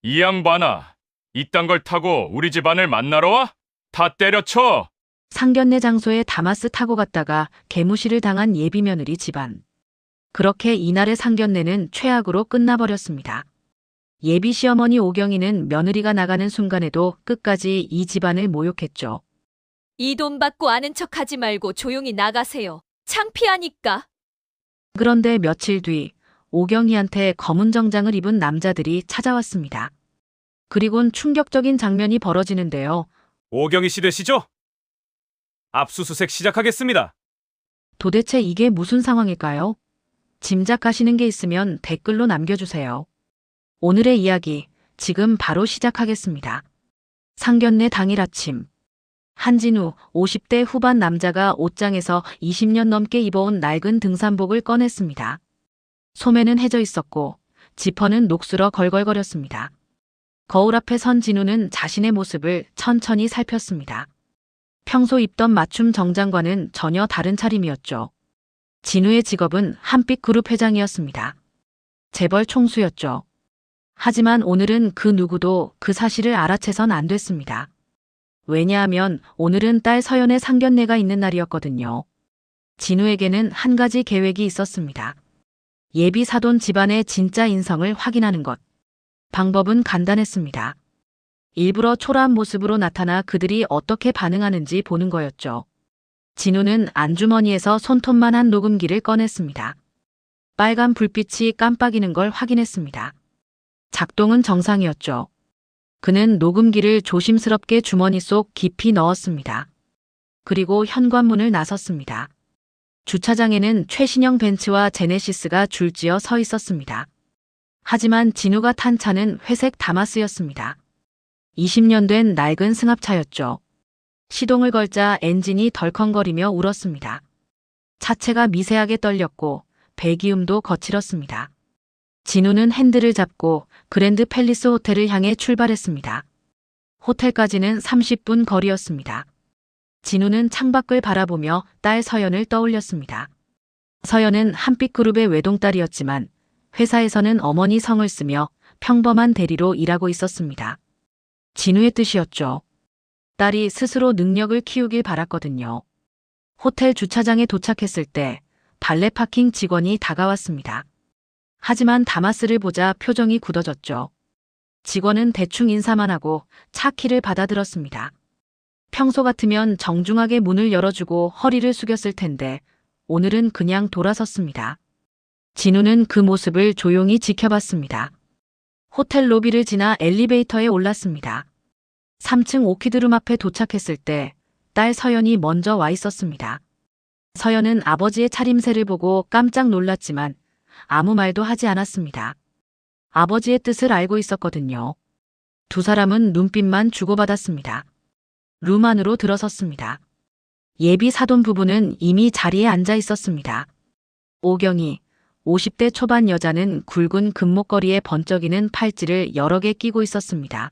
이 양반아, 이딴 걸 타고 우리 집안을 만나러 와? 다 때려쳐! 상견례 장소에 다마스 타고 갔다가 개무시를 당한 예비 며느리 집안. 그렇게 이날의 상견례는 최악으로 끝나버렸습니다. 예비 시어머니 오경이는 며느리가 나가는 순간에도 끝까지 이 집안을 모욕했죠. 이 돈 받고 아는 척 하지 말고 조용히 나가세요. 창피하니까. 그런데 며칠 뒤 오경이한테 검은 정장을 입은 남자들이 찾아왔습니다. 그리곤 충격적인 장면이 벌어지는데요. 오경희 씨 되시죠? 압수수색 시작하겠습니다. 도대체 이게 무슨 상황일까요? 짐작하시는 게 있으면 댓글로 남겨주세요. 오늘의 이야기 지금 바로 시작하겠습니다. 상견례 당일 아침. 한진우 50대 후반 남자가 옷장에서 20년 넘게 입어온 낡은 등산복을 꺼냈습니다. 소매는 해져 있었고 지퍼는 녹슬어 걸걸거렸습니다. 거울 앞에 선 진우는 자신의 모습을 천천히 살폈습니다. 평소 입던 맞춤 정장과는 전혀 다른 차림이었죠. 진우의 직업은 한빛 그룹 회장이었습니다. 재벌 총수였죠. 하지만 오늘은 그 누구도 그 사실을 알아채선 안 됐습니다. 왜냐하면 오늘은 딸 서연의 상견례가 있는 날이었거든요. 진우에게는 한 가지 계획이 있었습니다. 예비 사돈 집안의 진짜 인성을 확인하는 것. 방법은 간단했습니다. 일부러 초라한 모습으로 나타나 그들이 어떻게 반응하는지 보는 거였죠. 진우는 안주머니에서 손톱만한 녹음기를 꺼냈습니다. 빨간 불빛이 깜빡이는 걸 확인했습니다. 작동은 정상이었죠. 그는 녹음기를 조심스럽게 주머니 속 깊이 넣었습니다. 그리고 현관문을 나섰습니다. 주차장에는 최신형 벤츠와 제네시스가 줄지어 서 있었습니다. 하지만 진우가 탄 차는 회색 다마스였습니다. 20년 된 낡은 승합차였죠. 시동을 걸자 엔진이 덜컹거리며 울었습니다. 차체가 미세하게 떨렸고 배기음도 거칠었습니다. 진우는 핸들을 잡고 그랜드 팰리스 호텔을 향해 출발했습니다. 호텔까지는 30분 거리였습니다. 진우는 창밖을 바라보며 딸 서연을 떠올렸습니다. 서연은 한빛그룹의 외동딸이었지만 회사에서는 어머니 성을 쓰며 평범한 대리로 일하고 있었습니다. 진우의 뜻이었죠. 딸이 스스로 능력을 키우길 바랐거든요. 호텔 주차장에 도착했을 때 발레 파킹 직원이 다가왔습니다. 하지만 다마스를 보자 표정이 굳어졌죠. 직원은 대충 인사만 하고 차 키를 받아들었습니다. 평소 같으면 정중하게 문을 열어주고 허리를 숙였을 텐데 오늘은 그냥 돌아섰습니다. 진우는 그 모습을 조용히 지켜봤습니다. 호텔 로비를 지나 엘리베이터에 올랐습니다. 3층 오키드룸 앞에 도착했을 때 딸 서연이 먼저 와 있었습니다. 서연은 아버지의 차림새를 보고 깜짝 놀랐지만 아무 말도 하지 않았습니다. 아버지의 뜻을 알고 있었거든요. 두 사람은 눈빛만 주고받았습니다. 룸 안으로 들어섰습니다. 예비 사돈 부부는 이미 자리에 앉아 있었습니다. 오경이 50대 초반 여자는 굵은 금목걸이에 번쩍이는 팔찌를 여러 개 끼고 있었습니다.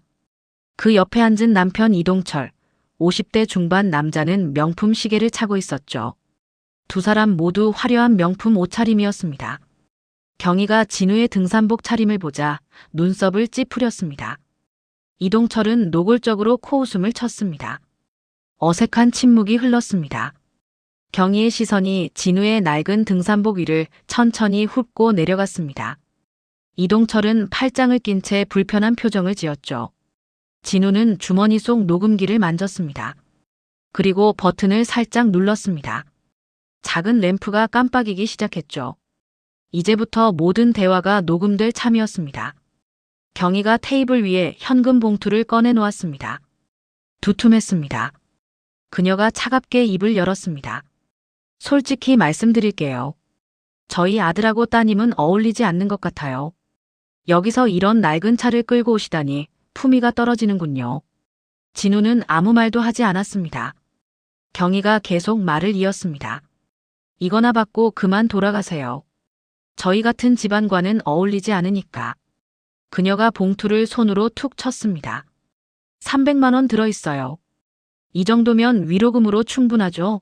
그 옆에 앉은 남편 이동철, 50대 중반 남자는 명품 시계를 차고 있었죠. 두 사람 모두 화려한 명품 옷차림이었습니다. 경희가 진우의 등산복 차림을 보자 눈썹을 찌푸렸습니다. 이동철은 노골적으로 코웃음을 쳤습니다. 어색한 침묵이 흘렀습니다. 경희의 시선이 진우의 낡은 등산복 위를 천천히 훑고 내려갔습니다. 이동철은 팔짱을 낀 채 불편한 표정을 지었죠. 진우는 주머니 속 녹음기를 만졌습니다. 그리고 버튼을 살짝 눌렀습니다. 작은 램프가 깜빡이기 시작했죠. 이제부터 모든 대화가 녹음될 참이었습니다. 경희가 테이블 위에 현금 봉투를 꺼내 놓았습니다. 두툼했습니다. 그녀가 차갑게 입을 열었습니다. 솔직히 말씀드릴게요. 저희 아들하고 따님은 어울리지 않는 것 같아요. 여기서 이런 낡은 차를 끌고 오시다니 품위가 떨어지는군요. 진우는 아무 말도 하지 않았습니다. 경희가 계속 말을 이었습니다. 이거나 받고 그만 돌아가세요. 저희 같은 집안과는 어울리지 않으니까. 그녀가 봉투를 손으로 툭 쳤습니다. 300만 원 들어있어요. 이 정도면 위로금으로 충분하죠?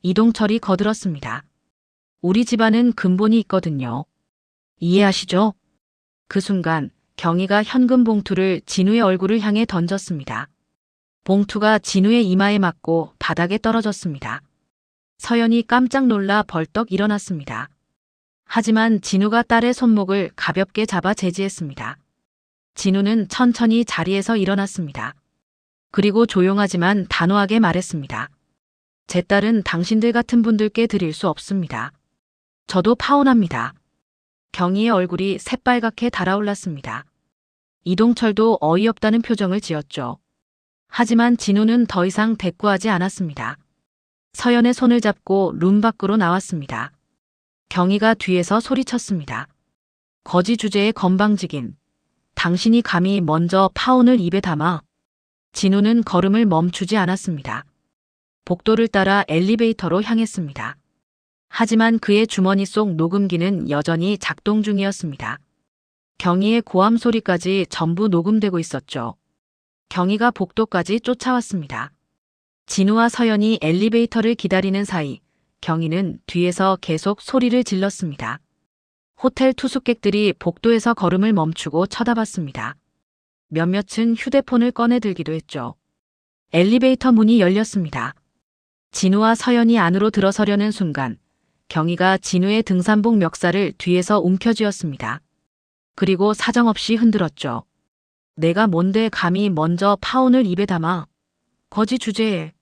이동철이 거들었습니다. 우리 집안은 근본이 있거든요. 이해하시죠? 그 순간 경희가 현금 봉투를 진우의 얼굴을 향해 던졌습니다. 봉투가 진우의 이마에 맞고 바닥에 떨어졌습니다. 서연이 깜짝 놀라 벌떡 일어났습니다. 하지만 진우가 딸의 손목을 가볍게 잡아 제지했습니다. 진우는 천천히 자리에서 일어났습니다. 그리고 조용하지만 단호하게 말했습니다. 제 딸은 당신들 같은 분들께 드릴 수 없습니다. 저도 파혼합니다. 경희의 얼굴이 새빨갛게 달아올랐습니다. 이동철도 어이없다는 표정을 지었죠. 하지만 진우는 더 이상 대꾸하지 않았습니다. 서연의 손을 잡고 룸 밖으로 나왔습니다. 경희가 뒤에서 소리쳤습니다. 거지 주제에 건방지긴. 당신이 감히 먼저 파혼을 입에 담아. 진우는 걸음을 멈추지 않았습니다. 복도를 따라 엘리베이터로 향했습니다. 하지만 그의 주머니 속 녹음기는 여전히 작동 중이었습니다. 경희의 고함 소리까지 전부 녹음되고 있었죠. 경희가 복도까지 쫓아왔습니다. 진우와 서연이 엘리베이터를 기다리는 사이 경희는 뒤에서 계속 소리를 질렀습니다. 호텔 투숙객들이 복도에서 걸음을 멈추고 쳐다봤습니다. 몇몇은 휴대폰을 꺼내 들기도 했죠. 엘리베이터 문이 열렸습니다. 진우와 서연이 안으로 들어서려는 순간 경희가 진우의 등산복 멱살을 뒤에서 움켜쥐었습니다. 그리고 사정없이 흔들었죠. 내가 뭔데 감히 먼저 파혼을 입에 담아. 거지 주제에.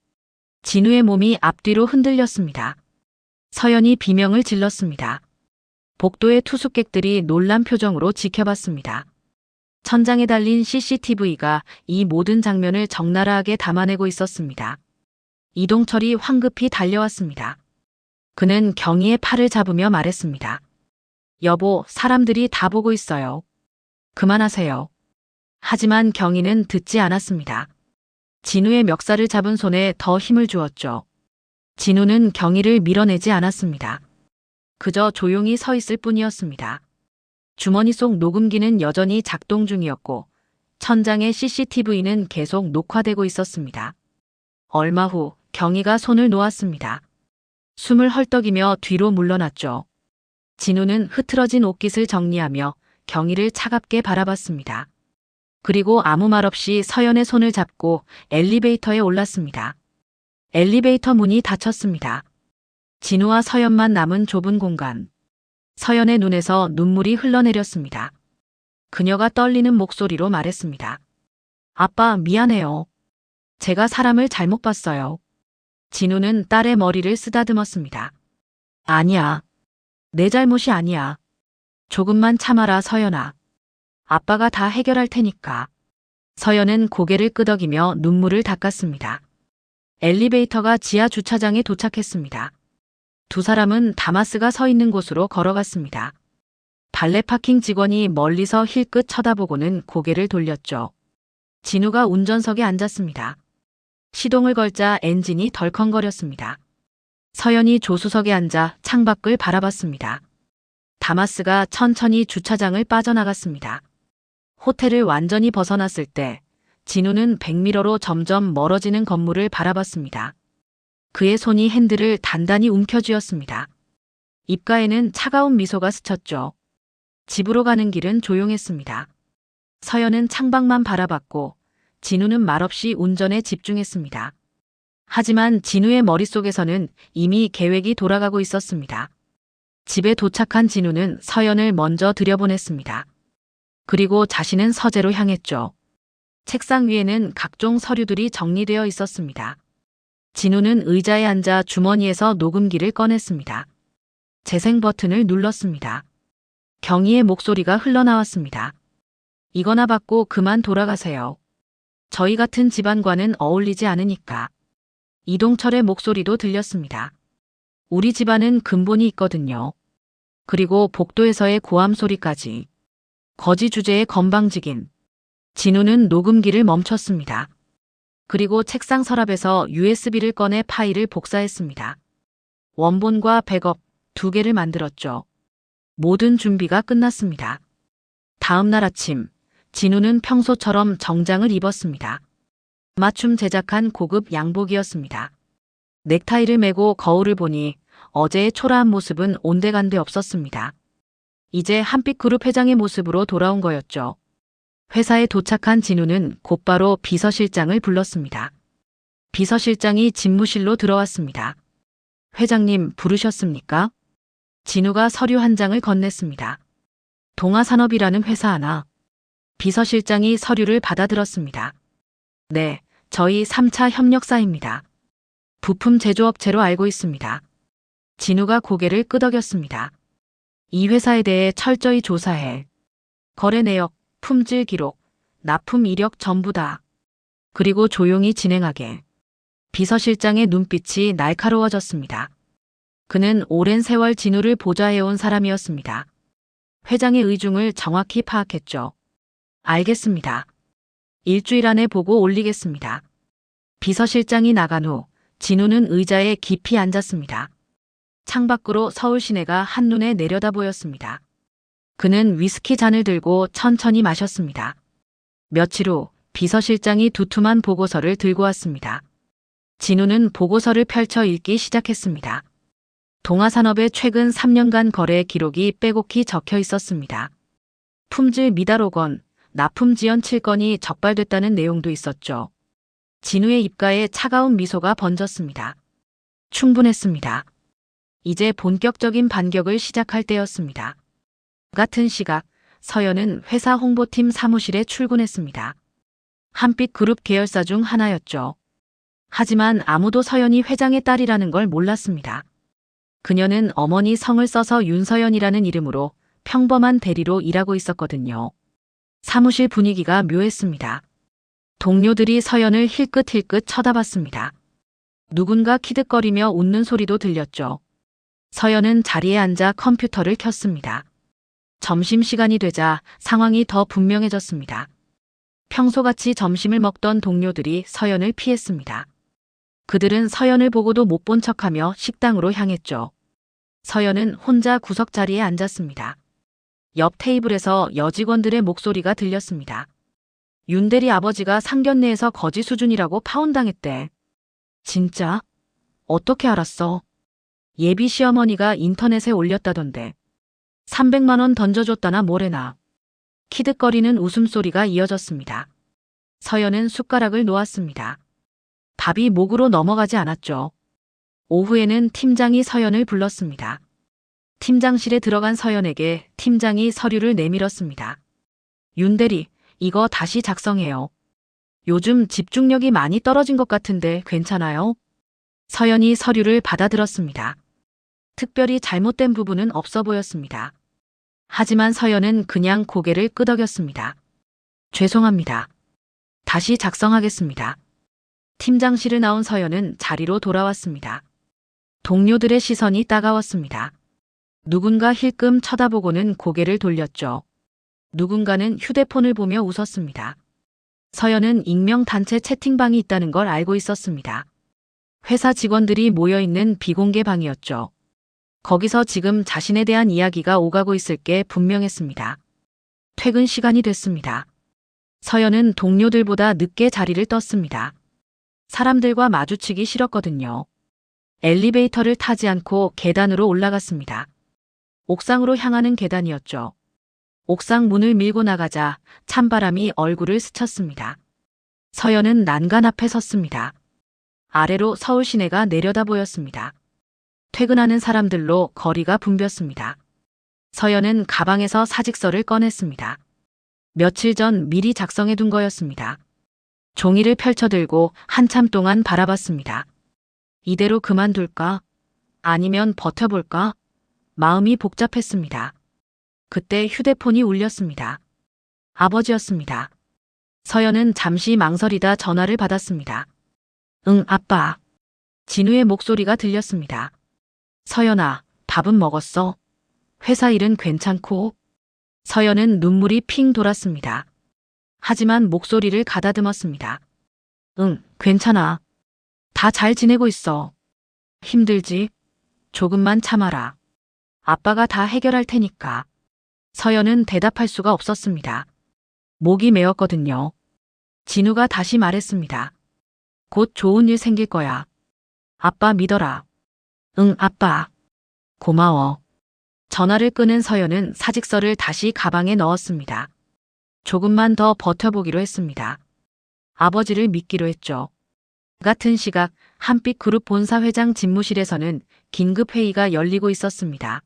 진우의 몸이 앞뒤로 흔들렸습니다. 서연이 비명을 질렀습니다. 복도의 투숙객들이 놀란 표정으로 지켜봤습니다. 천장에 달린 CCTV가 이 모든 장면을 적나라하게 담아내고 있었습니다. 이동철이 황급히 달려왔습니다. 그는 경희의 팔을 잡으며 말했습니다. 여보, 사람들이 다 보고 있어요. 그만하세요. 하지만 경희는 듣지 않았습니다. 진우의 멱살을 잡은 손에 더 힘을 주었죠. 진우는 경희를 밀어내지 않았습니다. 그저 조용히 서 있을 뿐이었습니다. 주머니 속 녹음기는 여전히 작동 중이었고 천장의 CCTV는 계속 녹화되고 있었습니다. 얼마 후 경희가 손을 놓았습니다. 숨을 헐떡이며 뒤로 물러났죠. 진우는 흐트러진 옷깃을 정리하며 경희를 차갑게 바라봤습니다. 그리고 아무 말 없이 서연의 손을 잡고 엘리베이터에 올랐습니다. 엘리베이터 문이 닫혔습니다. 진우와 서연만 남은 좁은 공간. 서연의 눈에서 눈물이 흘러내렸습니다. 그녀가 떨리는 목소리로 말했습니다. 아빠, 미안해요. 제가 사람을 잘못 봤어요. 진우는 딸의 머리를 쓰다듬었습니다. 아니야. 내 잘못이 아니야. 조금만 참아라, 서연아. 아빠가 다 해결할 테니까. 서연은 고개를 끄덕이며 눈물을 닦았습니다. 엘리베이터가 지하 주차장에 도착했습니다. 두 사람은 다마스가 서 있는 곳으로 걸어갔습니다. 발레 파킹 직원이 멀리서 힐끗 쳐다보고는 고개를 돌렸죠. 진우가 운전석에 앉았습니다. 시동을 걸자 엔진이 덜컹거렸습니다. 서연이 조수석에 앉아 창밖을 바라봤습니다. 다마스가 천천히 주차장을 빠져나갔습니다. 호텔을 완전히 벗어났을 때 진우는 백미러로 점점 멀어지는 건물을 바라봤습니다. 그의 손이 핸들을 단단히 움켜쥐었습니다. 입가에는 차가운 미소가 스쳤죠. 집으로 가는 길은 조용했습니다. 서연은 창밖만 바라봤고 진우는 말없이 운전에 집중했습니다. 하지만 진우의 머릿속에서는 이미 계획이 돌아가고 있었습니다. 집에 도착한 진우는 서연을 먼저 들여보냈습니다. 그리고 자신은 서재로 향했죠. 책상 위에는 각종 서류들이 정리되어 있었습니다. 진우는 의자에 앉아 주머니에서 녹음기를 꺼냈습니다. 재생 버튼을 눌렀습니다. 경희의 목소리가 흘러나왔습니다. 이거나 받고 그만 돌아가세요. 저희 같은 집안과는 어울리지 않으니까. 이동철의 목소리도 들렸습니다. 우리 집안은 근본이 있거든요. 그리고 복도에서의 고함 소리까지. 거지 주제에 건방지긴. 진우는 녹음기를 멈췄습니다. 그리고 책상 서랍에서 USB를 꺼내 파일을 복사했습니다. 원본과 백업 두 개를 만들었죠. 모든 준비가 끝났습니다. 다음 날 아침, 진우는 평소처럼 정장을 입었습니다. 맞춤 제작한 고급 양복이었습니다. 넥타이를 매고 거울을 보니 어제의 초라한 모습은 온데간데 없었습니다. 이제 한빛그룹 회장의 모습으로 돌아온 거였죠. 회사에 도착한 진우는 곧바로 비서실장을 불렀습니다. 비서실장이 집무실로 들어왔습니다. 회장님 부르셨습니까? 진우가 서류 한 장을 건넸습니다. 동아산업이라는 회사 하나. 비서실장이 서류를 받아들었습니다. 네, 저희 3차 협력사입니다. 부품 제조업체로 알고 있습니다. 진우가 고개를 끄덕였습니다. 이 회사에 대해 철저히 조사해. 거래 내역, 품질 기록, 납품 이력 전부 다. 그리고 조용히 진행하게. 비서실장의 눈빛이 날카로워졌습니다. 그는 오랜 세월 진우를 보좌해온 사람이었습니다. 회장의 의중을 정확히 파악했죠. 알겠습니다. 일주일 안에 보고 올리겠습니다. 비서실장이 나간 후 진우는 의자에 깊이 앉았습니다. 창밖으로 서울 시내가 한눈에 내려다 보였습니다. 그는 위스키 잔을 들고 천천히 마셨습니다. 며칠 후 비서실장이 두툼한 보고서를 들고 왔습니다. 진우는 보고서를 펼쳐 읽기 시작했습니다. 동아산업의 최근 3년간 거래 기록이 빼곡히 적혀 있었습니다. 품질 미달 5건, 납품 지연 7건이 적발됐다는 내용도 있었죠. 진우의 입가에 차가운 미소가 번졌습니다. 충분했습니다. 이제 본격적인 반격을 시작할 때였습니다. 같은 시각, 서연은 회사 홍보팀 사무실에 출근했습니다. 한빛 그룹 계열사 중 하나였죠. 하지만 아무도 서연이 회장의 딸이라는 걸 몰랐습니다. 그녀는 어머니 성을 써서 윤서연이라는 이름으로 평범한 대리로 일하고 있었거든요. 사무실 분위기가 묘했습니다. 동료들이 서연을 힐끗힐끗 쳐다봤습니다. 누군가 키득거리며 웃는 소리도 들렸죠. 서연은 자리에 앉아 컴퓨터를 켰습니다. 점심시간이 되자 상황이 더 분명해졌습니다. 평소같이 점심을 먹던 동료들이 서연을 피했습니다. 그들은 서연을 보고도 못 본 척하며 식당으로 향했죠. 서연은 혼자 구석 자리에 앉았습니다. 옆 테이블에서 여직원들의 목소리가 들렸습니다. 윤대리 아버지가 상견례에서 거지 수준이라고 파혼당했대. 진짜? 어떻게 알았어? 예비 시어머니가 인터넷에 올렸다던데. 300만 원 던져줬다나 뭐래나. 키득거리는 웃음소리가 이어졌습니다. 서연은 숟가락을 놓았습니다. 밥이 목으로 넘어가지 않았죠. 오후에는 팀장이 서연을 불렀습니다. 팀장실에 들어간 서연에게 팀장이 서류를 내밀었습니다. 윤대리, 이거 다시 작성해요. 요즘 집중력이 많이 떨어진 것 같은데 괜찮아요? 서연이 서류를 받아들었습니다. 특별히 잘못된 부분은 없어 보였습니다. 하지만 서연은 그냥 고개를 끄덕였습니다. 죄송합니다. 다시 작성하겠습니다. 팀장실을 나온 서연은 자리로 돌아왔습니다. 동료들의 시선이 따가웠습니다. 누군가 힐끔 쳐다보고는 고개를 돌렸죠. 누군가는 휴대폰을 보며 웃었습니다. 서연은 익명 단체 채팅방이 있다는 걸 알고 있었습니다. 회사 직원들이 모여있는 비공개 방이었죠. 거기서 지금 자신에 대한 이야기가 오가고 있을 게 분명했습니다. 퇴근 시간이 됐습니다. 서연은 동료들보다 늦게 자리를 떴습니다. 사람들과 마주치기 싫었거든요. 엘리베이터를 타지 않고 계단으로 올라갔습니다. 옥상으로 향하는 계단이었죠. 옥상 문을 밀고 나가자 찬바람이 얼굴을 스쳤습니다. 서연은 난간 앞에 섰습니다. 아래로 서울 시내가 내려다 보였습니다. 퇴근하는 사람들로 거리가 붐볐습니다. 서연은 가방에서 사직서를 꺼냈습니다. 며칠 전 미리 작성해둔 거였습니다. 종이를 펼쳐들고 한참 동안 바라봤습니다. 이대로 그만둘까? 아니면 버텨볼까? 마음이 복잡했습니다. 그때 휴대폰이 울렸습니다. 아버지였습니다. 서연은 잠시 망설이다 전화를 받았습니다. 응, 아빠. 진우의 목소리가 들렸습니다. 서연아, 밥은 먹었어? 회사 일은 괜찮고? 서연은 눈물이 핑 돌았습니다. 하지만 목소리를 가다듬었습니다. 응, 괜찮아. 다 잘 지내고 있어. 힘들지? 조금만 참아라. 아빠가 다 해결할 테니까. 서연은 대답할 수가 없었습니다. 목이 메었거든요. 진우가 다시 말했습니다. 곧 좋은 일 생길 거야. 아빠 믿어라. 응, 아빠. 고마워. 전화를 끄는 서연은 사직서를 다시 가방에 넣었습니다. 조금만 더 버텨보기로 했습니다. 아버지를 믿기로 했죠. 같은 시각 한빛그룹 본사 회장 집무실에서는 긴급회의가 열리고 있었습니다.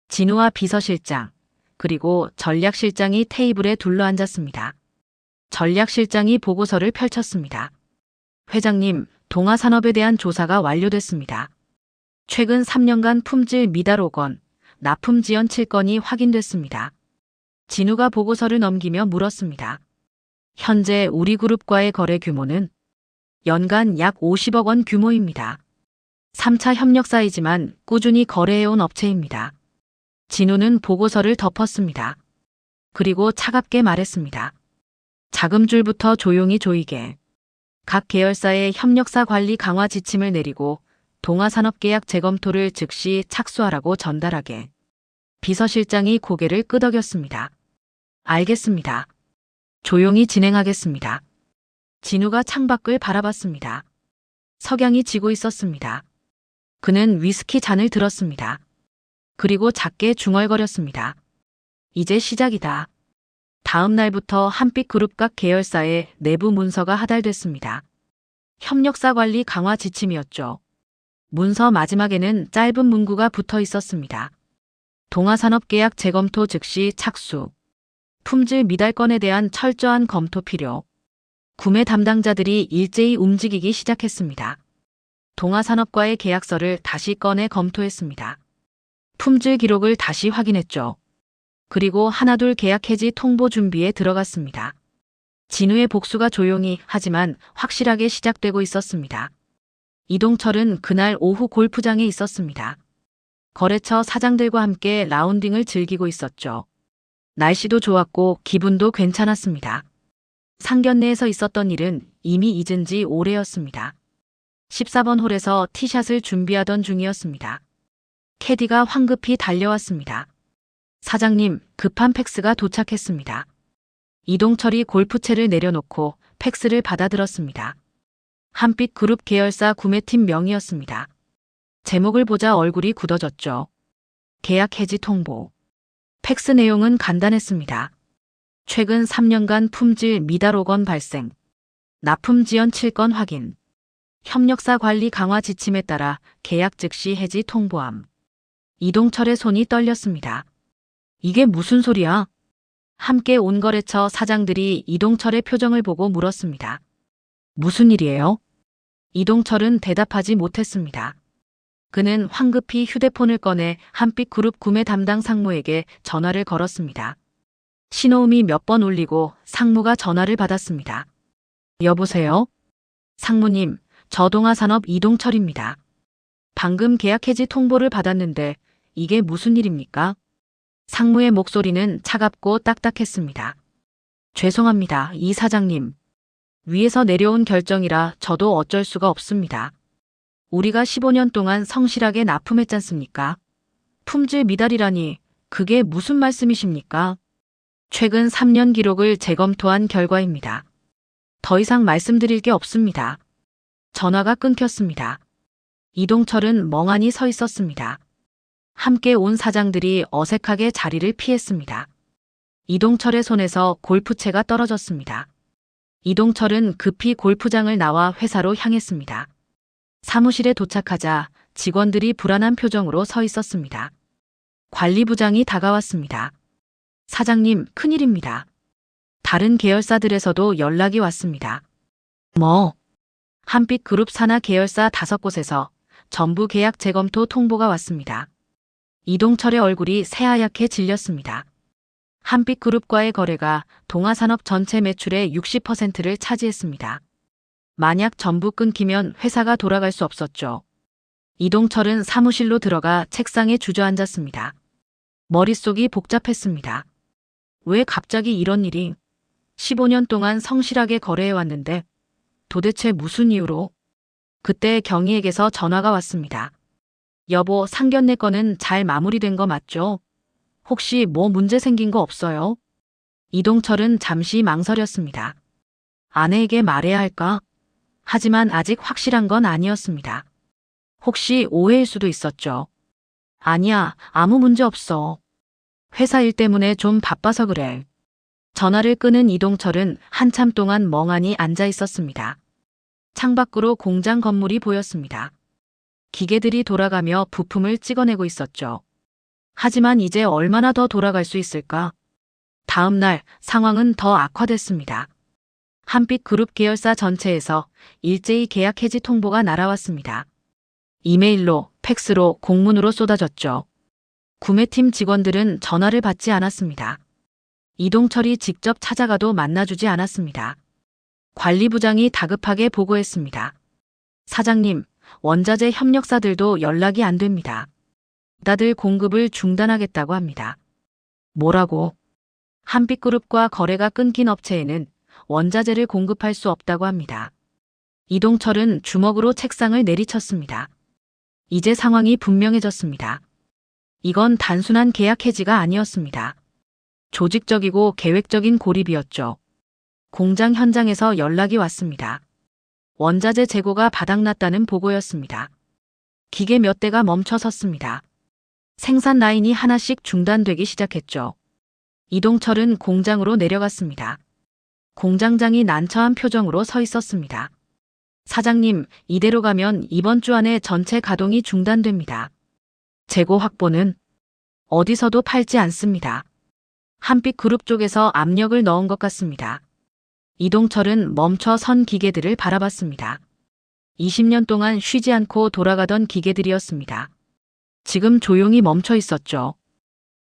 진우와 비서실장, 그리고 전략실장이 테이블에 둘러앉았습니다. 전략실장이 보고서를 펼쳤습니다. 회장님, 동아산업에 대한 조사가 완료됐습니다. 최근 3년간 품질 미달 5건, 납품 지연 7건이 확인됐습니다. 진우가 보고서를 넘기며 물었습니다. 현재 우리 그룹과의 거래 규모는 연간 약 50억 원 규모입니다. 3차 협력사이지만 꾸준히 거래해온 업체입니다. 진우는 보고서를 덮었습니다. 그리고 차갑게 말했습니다. 자금줄부터 조용히 조이게. 각 계열사의 협력사 관리 강화 지침을 내리고 동아산업계약 재검토를 즉시 착수하라고 전달하게. 비서실장이 고개를 끄덕였습니다. 알겠습니다. 조용히 진행하겠습니다. 진우가 창밖을 바라봤습니다. 석양이 지고 있었습니다. 그는 위스키 잔을 들었습니다. 그리고 작게 중얼거렸습니다. 이제 시작이다. 다음 날부터 한빛그룹 각 계열사의 내부 문서가 하달됐습니다. 협력사 관리 강화 지침이었죠. 문서 마지막에는 짧은 문구가 붙어 있었습니다. 동아산업계약 재검토 즉시 착수. 품질 미달 건에 대한 철저한 검토 필요. 구매 담당자들이 일제히 움직이기 시작했습니다. 동아산업과의 계약서를 다시 꺼내 검토했습니다. 품질 기록을 다시 확인했죠. 그리고 하나둘 계약 해지 통보 준비에 들어갔습니다. 진우의 복수가 조용히 하지만 확실하게 시작되고 있었습니다. 이동철은 그날 오후 골프장에 있었습니다. 거래처 사장들과 함께 라운딩을 즐기고 있었죠. 날씨도 좋았고 기분도 괜찮았습니다. 상견례에서 있었던 일은 이미 잊은 지 오래였습니다. 14번 홀에서 티샷을 준비하던 중이었습니다. 캐디가 황급히 달려왔습니다. 사장님, 급한 팩스가 도착했습니다. 이동철이 골프채를 내려놓고 팩스를 받아들었습니다. 한빛그룹 계열사 구매팀 명이었습니다. 제목을 보자 얼굴이 굳어졌죠. 계약 해지 통보. 팩스 내용은 간단했습니다. 최근 3년간 품질 미달 5건 발생. 납품 지연 7건 확인. 협력사 관리 강화 지침에 따라 계약 즉시 해지 통보함. 이동철의 손이 떨렸습니다. 이게 무슨 소리야? 함께 온 거래처 사장들이 이동철의 표정을 보고 물었습니다. 무슨 일이에요? 이동철은 대답하지 못했습니다. 그는 황급히 휴대폰을 꺼내 한빛그룹 구매 담당 상무에게 전화를 걸었습니다. 신호음이 몇 번 울리고 상무가 전화를 받았습니다. 여보세요? 상무님, 저 동아산업 이동철입니다. 방금 계약 해지 통보를 받았는데 이게 무슨 일입니까? 상무의 목소리는 차갑고 딱딱했습니다. 죄송합니다, 이 사장님. 위에서 내려온 결정이라 저도 어쩔 수가 없습니다. 우리가 15년 동안 성실하게 납품했잖습니까? 품질 미달이라니 그게 무슨 말씀이십니까? 최근 3년 기록을 재검토한 결과입니다. 더 이상 말씀드릴 게 없습니다. 전화가 끊겼습니다. 이동철은 멍하니 서 있었습니다. 함께 온 사장들이 어색하게 자리를 피했습니다. 이동철의 손에서 골프채가 떨어졌습니다. 이동철은 급히 골프장을 나와 회사로 향했습니다. 사무실에 도착하자 직원들이 불안한 표정으로 서 있었습니다. 관리부장이 다가왔습니다. 사장님, 큰일입니다. 다른 계열사들에서도 연락이 왔습니다. 한빛그룹 산하 계열사 5곳에서 전부 계약 재검토 통보가 왔습니다. 이동철의 얼굴이 새하얗게 질렸습니다. 한빛그룹과의 거래가 동아산업 전체 매출의 60%를 차지했습니다. 만약 전부 끊기면 회사가 돌아갈 수 없었죠. 이동철은 사무실로 들어가 책상에 주저앉았습니다. 머릿속이 복잡했습니다. 왜 갑자기 이런 일이? 15년 동안 성실하게 거래해왔는데 도대체 무슨 이유로? 그때 경희에게서 전화가 왔습니다. 여보, 상견례 건은 잘 마무리된 거 맞죠? 혹시 뭐 문제 생긴 거 없어요? 이동철은 잠시 망설였습니다. 아내에게 말해야 할까? 하지만 아직 확실한 건 아니었습니다. 혹시 오해일 수도 있었죠. 아니야, 아무 문제 없어. 회사 일 때문에 좀 바빠서 그래. 전화를 끄는 이동철은 한참 동안 멍하니 앉아 있었습니다. 창밖으로 공장 건물이 보였습니다. 기계들이 돌아가며 부품을 찍어내고 있었죠. 하지만 이제 얼마나 더 돌아갈 수 있을까? 다음 날 상황은 더 악화됐습니다. 한빛그룹 계열사 전체에서 일제히 계약 해지 통보가 날아왔습니다. 이메일로, 팩스로, 공문으로 쏟아졌죠. 구매팀 직원들은 전화를 받지 않았습니다. 이동철이 직접 찾아가도 만나주지 않았습니다. 관리부장이 다급하게 보고했습니다. 사장님, 원자재 협력사들도 연락이 안 됩니다. 다들 공급을 중단하겠다고 합니다. 뭐라고? 한빛그룹과 거래가 끊긴 업체에는 원자재를 공급할 수 없다고 합니다. 이동철은 주먹으로 책상을 내리쳤습니다. 이제 상황이 분명해졌습니다. 이건 단순한 계약 해지가 아니었습니다. 조직적이고 계획적인 고립이었죠. 공장 현장에서 연락이 왔습니다. 원자재 재고가 바닥났다는 보고였습니다. 기계 몇 대가 멈춰 섰습니다. 생산 라인이 하나씩 중단되기 시작했죠. 이동철은 공장으로 내려갔습니다. 공장장이 난처한 표정으로 서 있었습니다. 사장님, 이대로 가면 이번 주 안에 전체 가동이 중단됩니다. 재고 확보는 어디서도 팔지 않습니다. 한빛그룹 쪽에서 압력을 넣은 것 같습니다. 이동철은 멈춰 선 기계들을 바라봤습니다. 20년 동안 쉬지 않고 돌아가던 기계들이었습니다. 지금 조용히 멈춰 있었죠.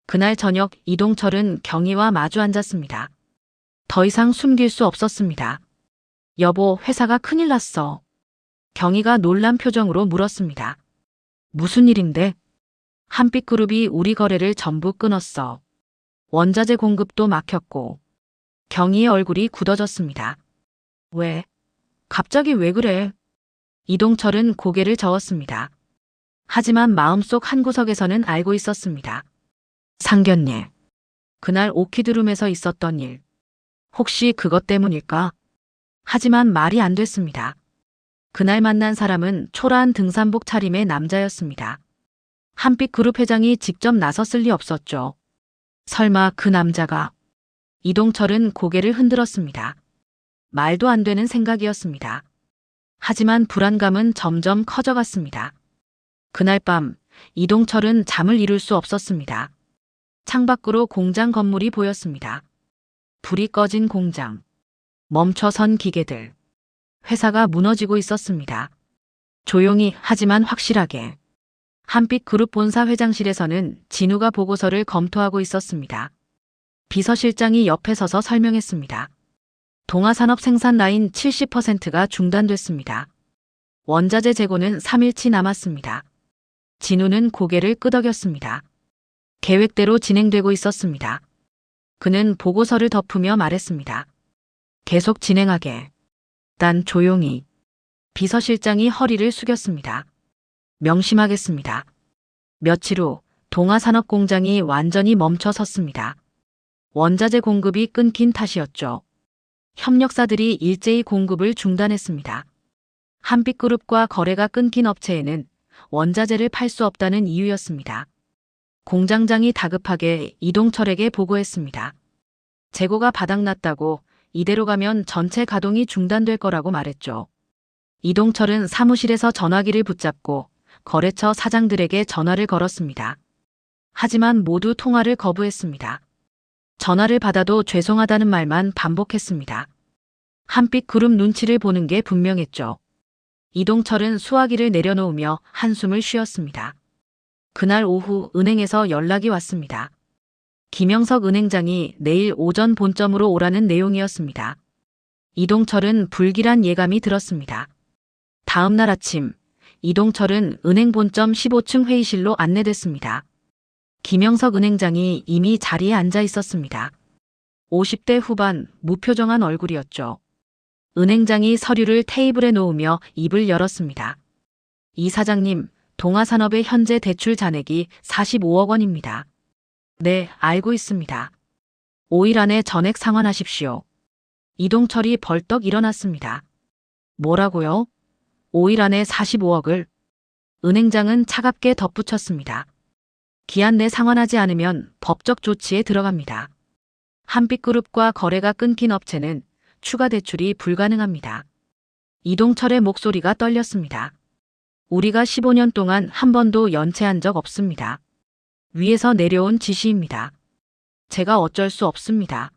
그날 저녁 이동철은 경희와 마주 앉았습니다. 더 이상 숨길 수 없었습니다. 여보, 회사가 큰일 났어. 경희가 놀란 표정으로 물었습니다. 무슨 일인데? 한빛그룹이 우리 거래를 전부 끊었어. 원자재 공급도 막혔고. 경희의 얼굴이 굳어졌습니다. 왜? 갑자기 왜 그래? 이동철은 고개를 저었습니다. 하지만 마음속 한구석에서는 알고 있었습니다. 상견례. 그날 오키드룸에서 있었던 일. 혹시 그것 때문일까? 하지만 말이 안 됐습니다. 그날 만난 사람은 초라한 등산복 차림의 남자였습니다. 한빛그룹 회장이 직접 나섰을 리 없었죠. 설마 그 남자가... 이동철은 고개를 흔들었습니다. 말도 안 되는 생각이었습니다. 하지만 불안감은 점점 커져갔습니다. 그날 밤 이동철은 잠을 이룰 수 없었습니다. 창밖으로 공장 건물이 보였습니다. 불이 꺼진 공장, 멈춰선 기계들, 회사가 무너지고 있었습니다. 조용히 하지만 확실하게. 한빛그룹 본사 회장실에서는 진우가 보고서를 검토하고 있었습니다. 비서실장이 옆에 서서 설명했습니다. 동아산업 생산 라인 70%가 중단됐습니다. 원자재 재고는 3일치 남았습니다. 진우는 고개를 끄덕였습니다. 계획대로 진행되고 있었습니다. 그는 보고서를 덮으며 말했습니다. 계속 진행하게. 난 조용히. 비서실장이 허리를 숙였습니다. 명심하겠습니다. 며칠 후 동아산업 공장이 완전히 멈춰 섰습니다. 원자재 공급이 끊긴 탓이었죠. 협력사들이 일제히 공급을 중단했습니다. 한빛그룹과 거래가 끊긴 업체에는 원자재를 팔 수 없다는 이유였습니다. 공장장이 다급하게 이동철에게 보고했습니다. 재고가 바닥났다고 이대로 가면 전체 가동이 중단될 거라고 말했죠. 이동철은 사무실에서 전화기를 붙잡고 거래처 사장들에게 전화를 걸었습니다. 하지만 모두 통화를 거부했습니다. 전화를 받아도 죄송하다는 말만 반복했습니다. 한빛그룹 눈치를 보는 게 분명했죠. 이동철은 수화기를 내려놓으며 한숨을 쉬었습니다. 그날 오후 은행에서 연락이 왔습니다. 김영석 은행장이 내일 오전 본점으로 오라는 내용이었습니다. 이동철은 불길한 예감이 들었습니다. 다음 날 아침, 이동철은 은행 본점 15층 회의실로 안내됐습니다. 김영석 은행장이 이미 자리에 앉아 있었습니다. 50대 후반 무표정한 얼굴이었죠. 은행장이 서류를 테이블에 놓으며 입을 열었습니다. 이 사장님, 동아산업의 현재 대출 잔액이 45억 원입니다. 네, 알고 있습니다. 5일 안에 전액 상환하십시오. 이동철이 벌떡 일어났습니다. 뭐라고요? 5일 안에 45억을? 은행장은 차갑게 덧붙였습니다. 기한 내 상환하지 않으면 법적 조치에 들어갑니다. 한빛그룹과 거래가 끊긴 업체는 추가 대출이 불가능합니다. 이동철의 목소리가 떨렸습니다. 우리가 15년 동안 한 번도 연체한 적 없습니다. 위에서 내려온 지시입니다. 제가 어쩔 수 없습니다.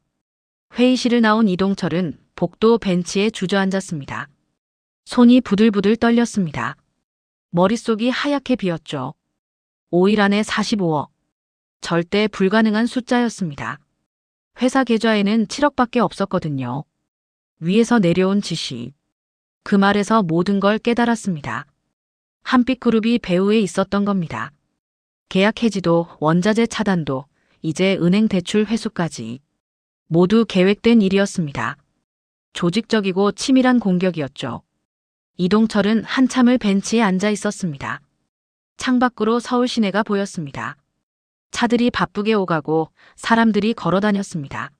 회의실을 나온 이동철은 복도 벤치에 주저앉았습니다. 손이 부들부들 떨렸습니다. 머릿속이 하얗게 비었죠. 5일 안에 45억. 절대 불가능한 숫자였습니다. 회사 계좌에는 7억밖에 없었거든요. 위에서 내려온 지시. 그 말에서 모든 걸 깨달았습니다. 한빛그룹이 배후에 있었던 겁니다. 계약 해지도 원자재 차단도 이제 은행 대출 회수까지 모두 계획된 일이었습니다. 조직적이고 치밀한 공격이었죠. 이동철은 한참을 벤치에 앉아 있었습니다. 창밖으로 서울 시내가 보였습니다. 차들이 바쁘게 오가고 사람들이 걸어 다녔습니다.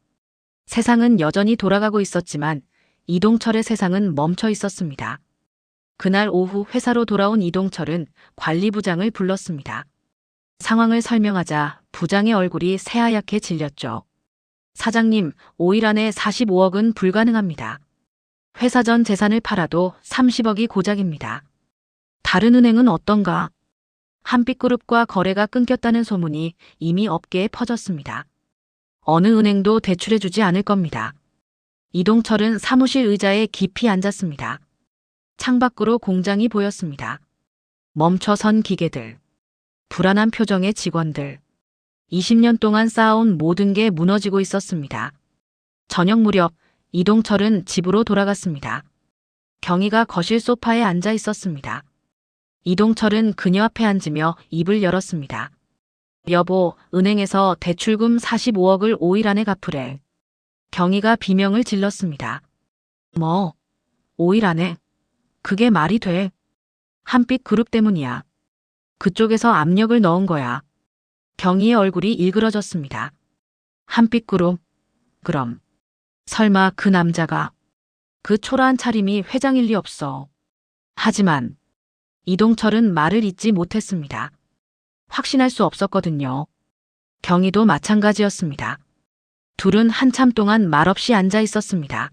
세상은 여전히 돌아가고 있었지만 이동철의 세상은 멈춰 있었습니다. 그날 오후 회사로 돌아온 이동철은 관리부장을 불렀습니다. 상황을 설명하자 부장의 얼굴이 새하얗게 질렸죠. 사장님, 5일 안에 45억은 불가능합니다. 회사 전 재산을 팔아도 30억이 고작입니다. 다른 은행은 어떤가? 한빛그룹과 거래가 끊겼다는 소문이 이미 업계에 퍼졌습니다. 어느 은행도 대출해주지 않을 겁니다. 이동철은 사무실 의자에 깊이 앉았습니다. 창밖으로 공장이 보였습니다. 멈춰선 기계들, 불안한 표정의 직원들, 20년 동안 쌓아온 모든 게 무너지고 있었습니다. 저녁 무렵 이동철은 집으로 돌아갔습니다. 경희가 거실 소파에 앉아 있었습니다. 이동철은 그녀 앞에 앉으며 입을 열었습니다. 여보, 은행에서 대출금 45억을 5일 안에 갚으래. 경희가 비명을 질렀습니다. 뭐? 5일 안에? 그게 말이 돼? 한빛그룹 때문이야. 그쪽에서 압력을 넣은 거야. 경희의 얼굴이 일그러졌습니다. 한빛그룹? 그럼 설마 그 남자가? 그 초라한 차림이 회장일 리 없어. 하지만 이동철은 말을 잇지 못했습니다. 확신할 수 없었거든요. 경희도 마찬가지였습니다. 둘은 한참 동안 말없이 앉아 있었습니다.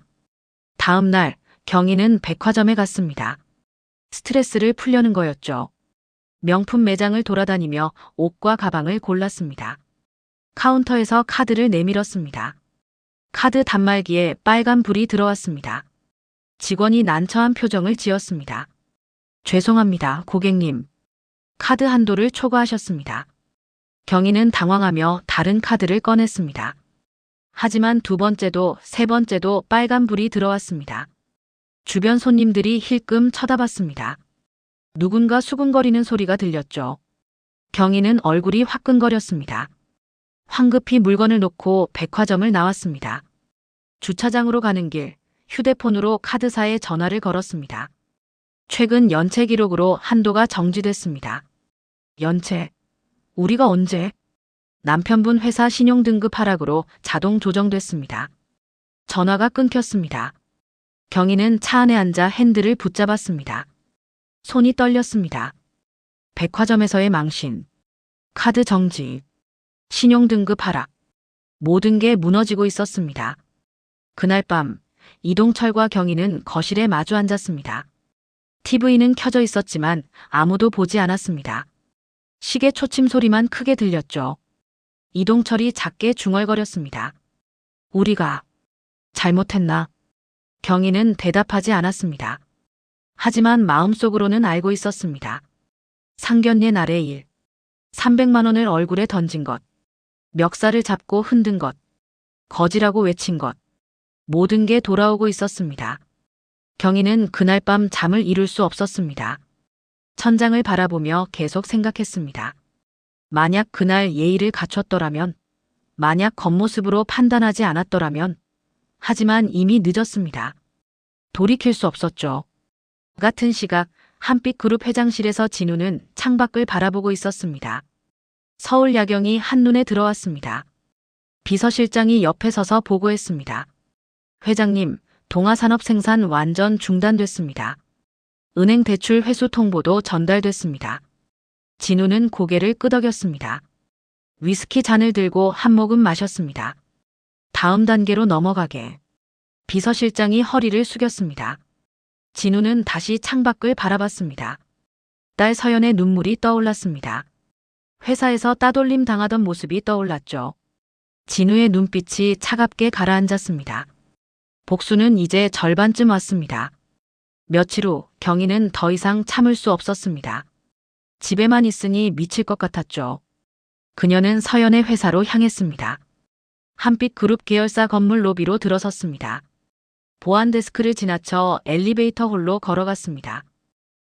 다음 날 경희는 백화점에 갔습니다. 스트레스를 풀려는 거였죠. 명품 매장을 돌아다니며 옷과 가방을 골랐습니다. 카운터에서 카드를 내밀었습니다. 카드 단말기에 빨간 불이 들어왔습니다. 직원이 난처한 표정을 지었습니다. 죄송합니다, 고객님. 카드 한도를 초과하셨습니다. 경희는 당황하며 다른 카드를 꺼냈습니다. 하지만 두 번째도 세 번째도 빨간 불이 들어왔습니다. 주변 손님들이 힐끔 쳐다봤습니다. 누군가 수근거리는 소리가 들렸죠. 경희는 얼굴이 화끈거렸습니다. 황급히 물건을 놓고 백화점을 나왔습니다. 주차장으로 가는 길, 휴대폰으로 카드사에 전화를 걸었습니다. 최근 연체 기록으로 한도가 정지됐습니다. 연체? 우리가 언제? 남편분 회사 신용등급 하락으로 자동 조정됐습니다. 전화가 끊겼습니다. 경희는 차 안에 앉아 핸들을 붙잡았습니다. 손이 떨렸습니다. 백화점에서의 망신, 카드 정지, 신용등급 하락, 모든 게 무너지고 있었습니다. 그날 밤 이동철과 경희는 거실에 마주 앉았습니다. TV는 켜져 있었지만 아무도 보지 않았습니다. 시계 초침 소리만 크게 들렸죠. 이동철이 작게 중얼거렸습니다. 우리가 잘못했나? 경희는 대답하지 않았습니다. 하지만 마음속으로는 알고 있었습니다. 상견례 날의 일, 300만 원을 얼굴에 던진 것, 멱살을 잡고 흔든 것, 거지라고 외친 것, 모든 게 돌아오고 있었습니다. 경희는 그날 밤 잠을 이룰 수 없었습니다. 천장을 바라보며 계속 생각했습니다. 만약 그날 예의를 갖췄더라면, 만약 겉모습으로 판단하지 않았더라면, 하지만 이미 늦었습니다. 돌이킬 수 없었죠. 같은 시각 한빛그룹 회장실에서 진우는 창밖을 바라보고 있었습니다. 서울 야경이 한눈에 들어왔습니다. 비서실장이 옆에 서서 보고했습니다. 회장님, 동아산업 생산 완전 중단됐습니다. 은행 대출 회수 통보도 전달됐습니다. 진우는 고개를 끄덕였습니다. 위스키 잔을 들고 한 모금 마셨습니다. 다음 단계로 넘어가게. 비서실장이 허리를 숙였습니다. 진우는 다시 창밖을 바라봤습니다. 딸 서연의 눈물이 떠올랐습니다. 회사에서 따돌림 당하던 모습이 떠올랐죠. 진우의 눈빛이 차갑게 가라앉았습니다. 복수는 이제 절반쯤 왔습니다. 며칠 후 경희는 더 이상 참을 수 없었습니다. 집에만 있으니 미칠 것 같았죠. 그녀는 서연의 회사로 향했습니다. 한빛그룹 계열사 건물 로비로 들어섰습니다. 보안 데스크를 지나쳐 엘리베이터 홀로 걸어갔습니다.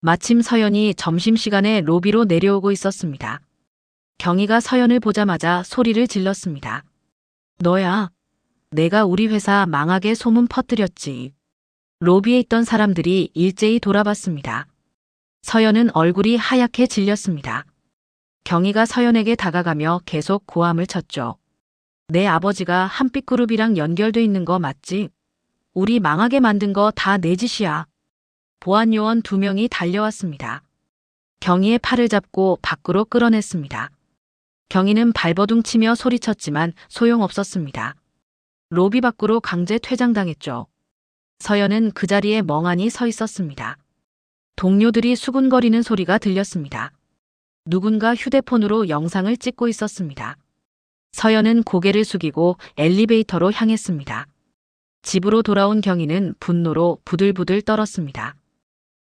마침 서연이 점심시간에 로비로 내려오고 있었습니다. 경희가 서연을 보자마자 소리를 질렀습니다. 너야. 내가 우리 회사 망하게 소문 퍼뜨렸지. 로비에 있던 사람들이 일제히 돌아봤습니다. 서연은 얼굴이 하얗게 질렸습니다. 경희가 서연에게 다가가며 계속 고함을 쳤죠. 내 아버지가 한빛그룹이랑 연결돼 있는 거 맞지? 우리 망하게 만든 거 다 내 짓이야. 보안 요원 2명이 달려왔습니다. 경희의 팔을 잡고 밖으로 끌어냈습니다. 경희는 발버둥 치며 소리쳤지만 소용없었습니다. 로비 밖으로 강제 퇴장당했죠. 서연은 그 자리에 멍하니 서 있었습니다. 동료들이 수군거리는 소리가 들렸습니다. 누군가 휴대폰으로 영상을 찍고 있었습니다. 서연은 고개를 숙이고 엘리베이터로 향했습니다. 집으로 돌아온 경희는 분노로 부들부들 떨었습니다.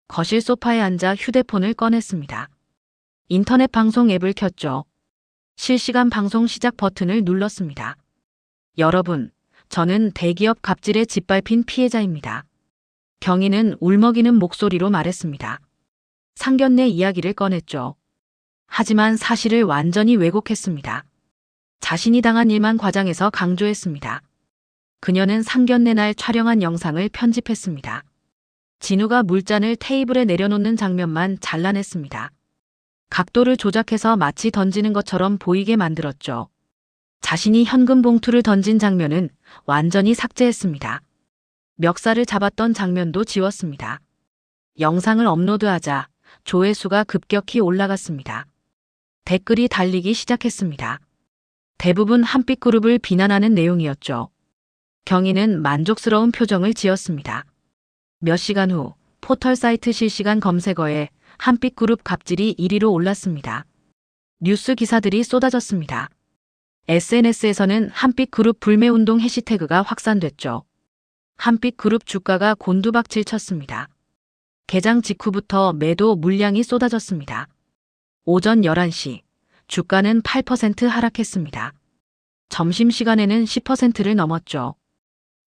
거실 소파에 앉아 휴대폰을 꺼냈습니다. 인터넷 방송 앱을 켰죠. 실시간 방송 시작 버튼을 눌렀습니다. 여러분, 저는 대기업 갑질에 짓밟힌 피해자입니다. 경희는 울먹이는 목소리로 말했습니다. 상견례 이야기를 꺼냈죠. 하지만 사실을 완전히 왜곡했습니다. 자신이 당한 일만 과장해서 강조했습니다. 그녀는 상견례 날 촬영한 영상을 편집했습니다. 진우가 물잔을 테이블에 내려놓는 장면만 잘라냈습니다. 각도를 조작해서 마치 던지는 것처럼 보이게 만들었죠. 자신이 현금 봉투를 던진 장면은 완전히 삭제했습니다. 멱살을 잡았던 장면도 지웠습니다. 영상을 업로드하자 조회수가 급격히 올라갔습니다. 댓글이 달리기 시작했습니다. 대부분 한빛그룹을 비난하는 내용이었죠. 경희는 만족스러운 표정을 지었습니다. 몇 시간 후 포털 사이트 실시간 검색어에 한빛그룹 갑질이 1위로 올랐습니다. 뉴스 기사들이 쏟아졌습니다. SNS에서는 한빛그룹 불매운동 해시태그가 확산됐죠. 한빛그룹 주가가 곤두박질 쳤습니다. 개장 직후부터 매도 물량이 쏟아졌습니다. 오전 11시 주가는 8% 하락했습니다. 점심시간에는 10%를 넘었죠.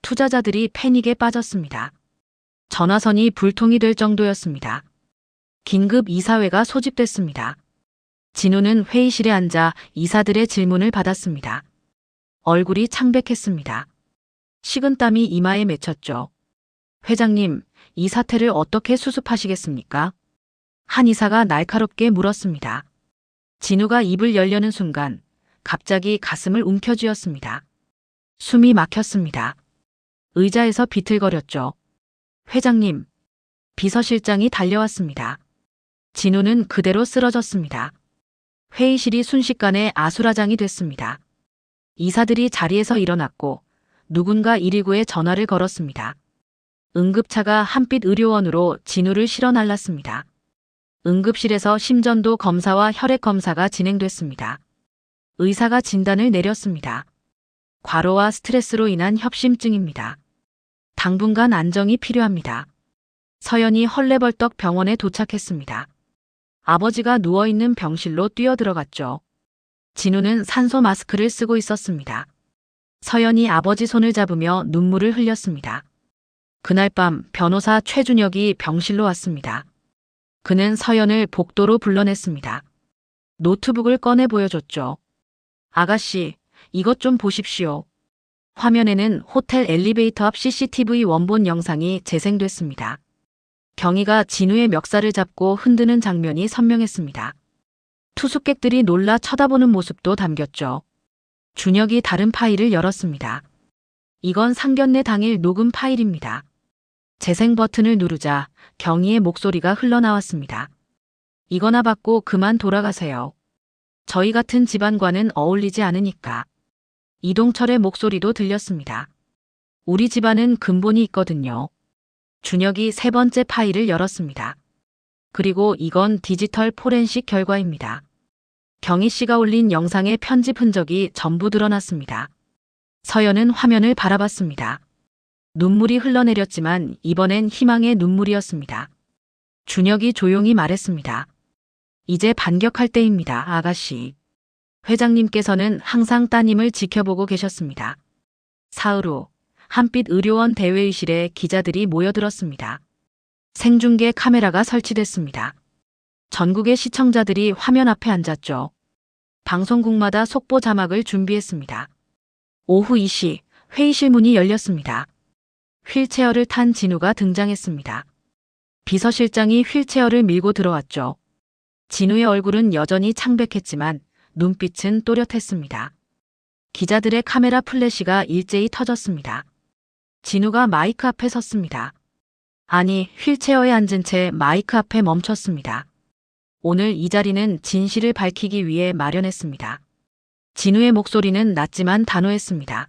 투자자들이 패닉에 빠졌습니다. 전화선이 불통이 될 정도였습니다. 긴급 이사회가 소집됐습니다. 진우는 회의실에 앉아 이사들의 질문을 받았습니다. 얼굴이 창백했습니다. 식은땀이 이마에 맺혔죠. 회장님, 이 사태를 어떻게 수습하시겠습니까? 한 이사가 날카롭게 물었습니다. 진우가 입을 열려는 순간 갑자기 가슴을 움켜쥐었습니다. 숨이 막혔습니다. 의자에서 비틀거렸죠. 회장님, 비서실장이 달려왔습니다. 진우는 그대로 쓰러졌습니다. 회의실이 순식간에 아수라장이 됐습니다. 이사들이 자리에서 일어났고 누군가 119에 전화를 걸었습니다. 응급차가 한빛 의료원으로 진우를 실어 날랐습니다. 응급실에서 심전도 검사와 혈액 검사가 진행됐습니다. 의사가 진단을 내렸습니다. 과로와 스트레스로 인한 협심증입니다. 당분간 안정이 필요합니다. 서연이 헐레벌떡 병원에 도착했습니다. 아버지가 누워있는 병실로 뛰어들어갔죠. 진우는 산소 마스크를 쓰고 있었습니다. 서연이 아버지 손을 잡으며 눈물을 흘렸습니다. 그날 밤 변호사 최준혁이 병실로 왔습니다. 그는 서연을 복도로 불러냈습니다. 노트북을 꺼내 보여줬죠. 아가씨, 이것 좀 보십시오. 화면에는 호텔 엘리베이터 앞 CCTV 원본 영상이 재생됐습니다. 경희가 진우의 멱살을 잡고 흔드는 장면이 선명했습니다. 투숙객들이 놀라 쳐다보는 모습도 담겼죠. 준혁이 다른 파일을 열었습니다. 이건 상견례 당일 녹음 파일입니다. 재생 버튼을 누르자 경희의 목소리가 흘러나왔습니다. 이거나 받고 그만 돌아가세요. 저희 같은 집안과는 어울리지 않으니까. 이동철의 목소리도 들렸습니다. 우리 집안은 근본이 있거든요. 준혁이 세 번째 파일을 열었습니다. 그리고 이건 디지털 포렌식 결과입니다. 경희 씨가 올린 영상의 편집 흔적이 전부 드러났습니다. 서연은 화면을 바라봤습니다. 눈물이 흘러내렸지만 이번엔 희망의 눈물이었습니다. 준혁이 조용히 말했습니다. 이제 반격할 때입니다, 아가씨. 회장님께서는 항상 따님을 지켜보고 계셨습니다. 사흘 후 한빛 의료원 대회의실에 기자들이 모여들었습니다. 생중계 카메라가 설치됐습니다. 전국의 시청자들이 화면 앞에 앉았죠. 방송국마다 속보 자막을 준비했습니다. 오후 2시 회의실 문이 열렸습니다. 휠체어를 탄 진우가 등장했습니다. 비서실장이 휠체어를 밀고 들어왔죠. 진우의 얼굴은 여전히 창백했지만 눈빛은 또렷했습니다. 기자들의 카메라 플래시가 일제히 터졌습니다. 진우가 마이크 앞에 섰습니다. 아니, 휠체어에 앉은 채 마이크 앞에 멈췄습니다. 오늘 이 자리는 진실을 밝히기 위해 마련했습니다. 진우의 목소리는 낮지만 단호했습니다.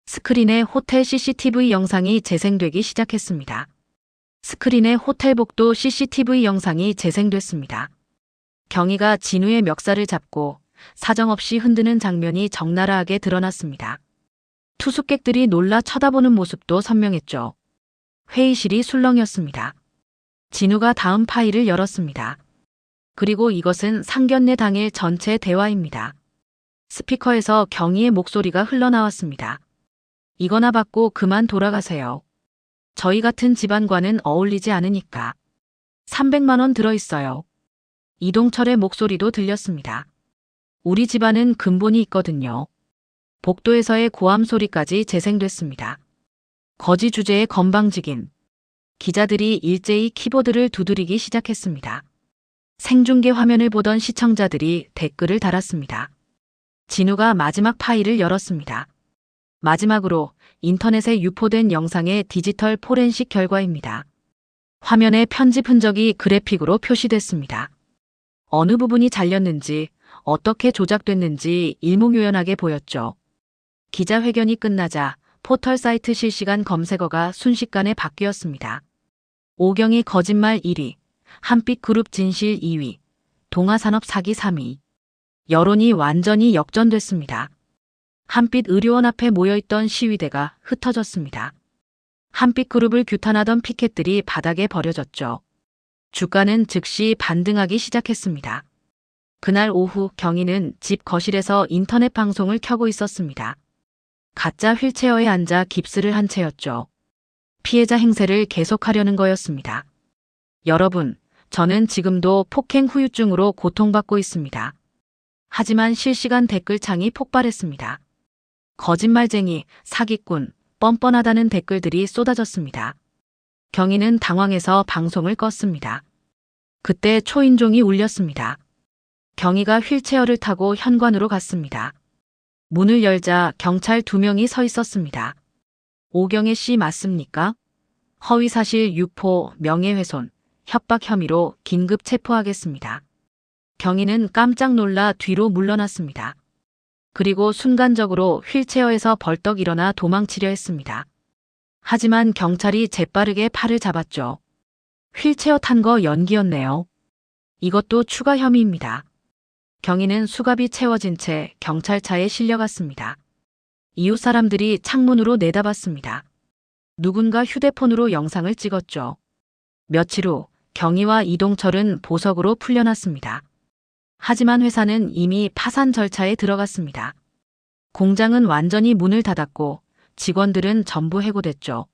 스크린에 호텔 CCTV 영상이 재생되기 시작했습니다. 스크린에 호텔 복도 CCTV 영상이 재생됐습니다. 경희가 진우의 멱살을 잡고 사정없이 흔드는 장면이 적나라하게 드러났습니다. 투숙객들이 놀라 쳐다보는 모습도 선명했죠. 회의실이 술렁이었습니다. 진우가 다음 파일을 열었습니다. 그리고 이것은 상견례 당일 전체 대화입니다. 스피커에서 경희의 목소리가 흘러나왔습니다. 이거나 받고 그만 돌아가세요. 저희 같은 집안과는 어울리지 않으니까. 300만 원 들어있어요. 이동철의 목소리도 들렸습니다. 우리 집안은 근본이 있거든요. 복도에서의 고함 소리까지 재생됐습니다. 거지 주제의 건방지긴. 기자들이 일제히 키보드를 두드리기 시작했습니다. 생중계 화면을 보던 시청자들이 댓글을 달았습니다. 진우가 마지막 파일을 열었습니다. 마지막으로 인터넷에 유포된 영상의 디지털 포렌식 결과입니다. 화면에 편집 흔적이 그래픽으로 표시됐습니다. 어느 부분이 잘렸는지, 어떻게 조작됐는지 일목요연하게 보였죠. 기자회견이 끝나자 포털 사이트 실시간 검색어가 순식간에 바뀌었습니다. 오경이 거짓말 1위, 한빛그룹 진실 2위, 동아산업 사기 3위. 여론이 완전히 역전됐습니다. 한빛 의료원 앞에 모여있던 시위대가 흩어졌습니다. 한빛그룹을 규탄하던 피켓들이 바닥에 버려졌죠. 주가는 즉시 반등하기 시작했습니다. 그날 오후 경희는 집 거실에서 인터넷 방송을 켜고 있었습니다. 가짜 휠체어에 앉아 깁스를 한 채였죠. 피해자 행세를 계속하려는 거였습니다. 여러분, 저는 지금도 폭행 후유증으로 고통받고 있습니다. 하지만 실시간 댓글창이 폭발했습니다. 거짓말쟁이, 사기꾼, 뻔뻔하다는 댓글들이 쏟아졌습니다. 경희는 당황해서 방송을 껐습니다. 그때 초인종이 울렸습니다. 경희가 휠체어를 타고 현관으로 갔습니다. 문을 열자 경찰 2명이 서 있었습니다. 오경혜 씨 맞습니까? 허위사실 유포, 명예훼손, 협박 혐의로 긴급 체포하겠습니다. 경희는 깜짝 놀라 뒤로 물러났습니다. 그리고 순간적으로 휠체어에서 벌떡 일어나 도망치려 했습니다. 하지만 경찰이 재빠르게 팔을 잡았죠. 휠체어 탄 거 연기였네요. 이것도 추가 혐의입니다. 경희는 수갑이 채워진 채 경찰차에 실려갔습니다. 이웃 사람들이 창문으로 내다봤습니다. 누군가 휴대폰으로 영상을 찍었죠. 며칠 후 경희와 이동철은 보석으로 풀려났습니다. 하지만 회사는 이미 파산 절차에 들어갔습니다. 공장은 완전히 문을 닫았고 직원들은 전부 해고됐죠.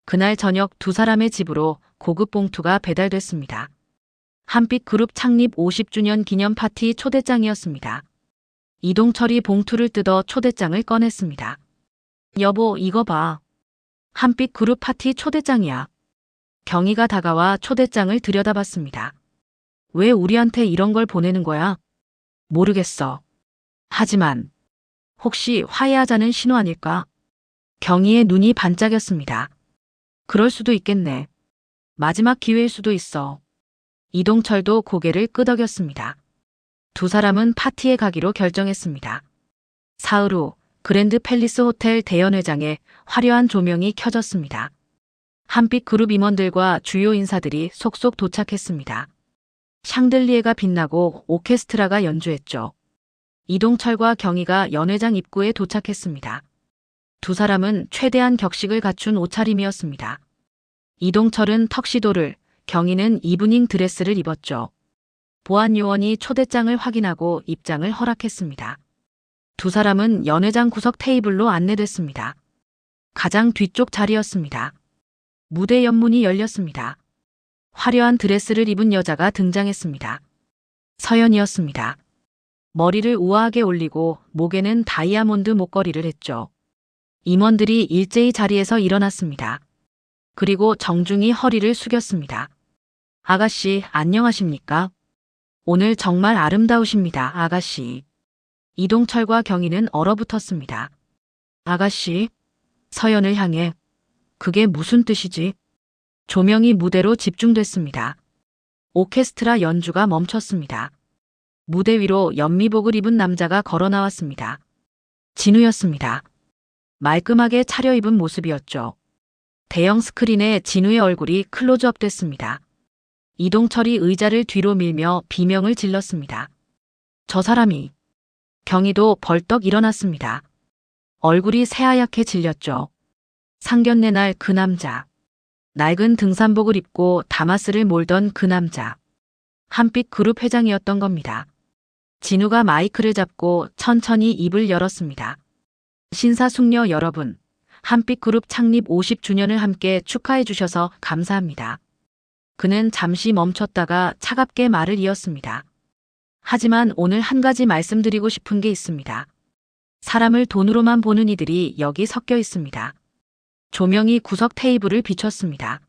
그날 저녁 두 사람의 집으로 고급 봉투가 배달됐습니다. 한빛그룹 창립 50주년 기념 파티 초대장이었습니다. 이동철이 봉투를 뜯어 초대장을 꺼냈습니다. 여보, 이거 봐. 한빛그룹 파티 초대장이야. 경희가 다가와 초대장을 들여다봤습니다. 왜 우리한테 이런 걸 보내는 거야? 모르겠어. 하지만 혹시 화해하자는 신호 아닐까? 경희의 눈이 반짝였습니다. 그럴 수도 있겠네. 마지막 기회일 수도 있어. 이동철도 고개를 끄덕였습니다. 두 사람은 파티에 가기로 결정했습니다. 사흘 후 그랜드 팰리스 호텔 대연회장에 화려한 조명이 켜졌습니다. 한빛 그룹 임원들과 주요 인사들이 속속 도착했습니다. 샹들리에가 빛나고 오케스트라가 연주했죠. 이동철과 경희가 연회장 입구에 도착했습니다. 두 사람은 최대한 격식을 갖춘 옷차림이었습니다. 이동철은 턱시도를, 경희는 이브닝 드레스를 입었죠. 보안 요원이 초대장을 확인하고 입장을 허락했습니다. 두 사람은 연회장 구석 테이블로 안내됐습니다. 가장 뒤쪽 자리였습니다. 무대 연문이 열렸습니다. 화려한 드레스를 입은 여자가 등장했습니다. 서연이었습니다. 머리를 우아하게 올리고 목에는 다이아몬드 목걸이를 했죠. 임원들이 일제히 자리에서 일어났습니다. 그리고 정중히 허리를 숙였습니다. 아가씨, 안녕하십니까? 오늘 정말 아름다우십니다, 아가씨. 이동철과 경희는 얼어붙었습니다. 아가씨, 서연을 향해. 그게 무슨 뜻이지? 조명이 무대로 집중됐습니다. 오케스트라 연주가 멈췄습니다. 무대 위로 연미복을 입은 남자가 걸어 나왔습니다. 진우였습니다. 말끔하게 차려입은 모습이었죠. 대형 스크린에 진우의 얼굴이 클로즈업 됐습니다. 이동철이 의자를 뒤로 밀며 비명을 질렀습니다. 저 사람이. 경희도 벌떡 일어났습니다. 얼굴이 새하얗게 질렸죠. 상견례 날 그 남자. 낡은 등산복을 입고 다마스를 몰던 그 남자. 한빛 그룹 회장이었던 겁니다. 진우가 마이크를 잡고 천천히 입을 열었습니다. 신사숙녀 여러분, 한빛 그룹 창립 50주년을 함께 축하해 주셔서 감사합니다. 그는 잠시 멈췄다가 차갑게 말을 이었습니다. 하지만 오늘 한 가지 말씀드리고 싶은 게 있습니다. 사람을 돈으로만 보는 이들이 여기 섞여 있습니다. 조명이 구석 테이블을 비췄습니다.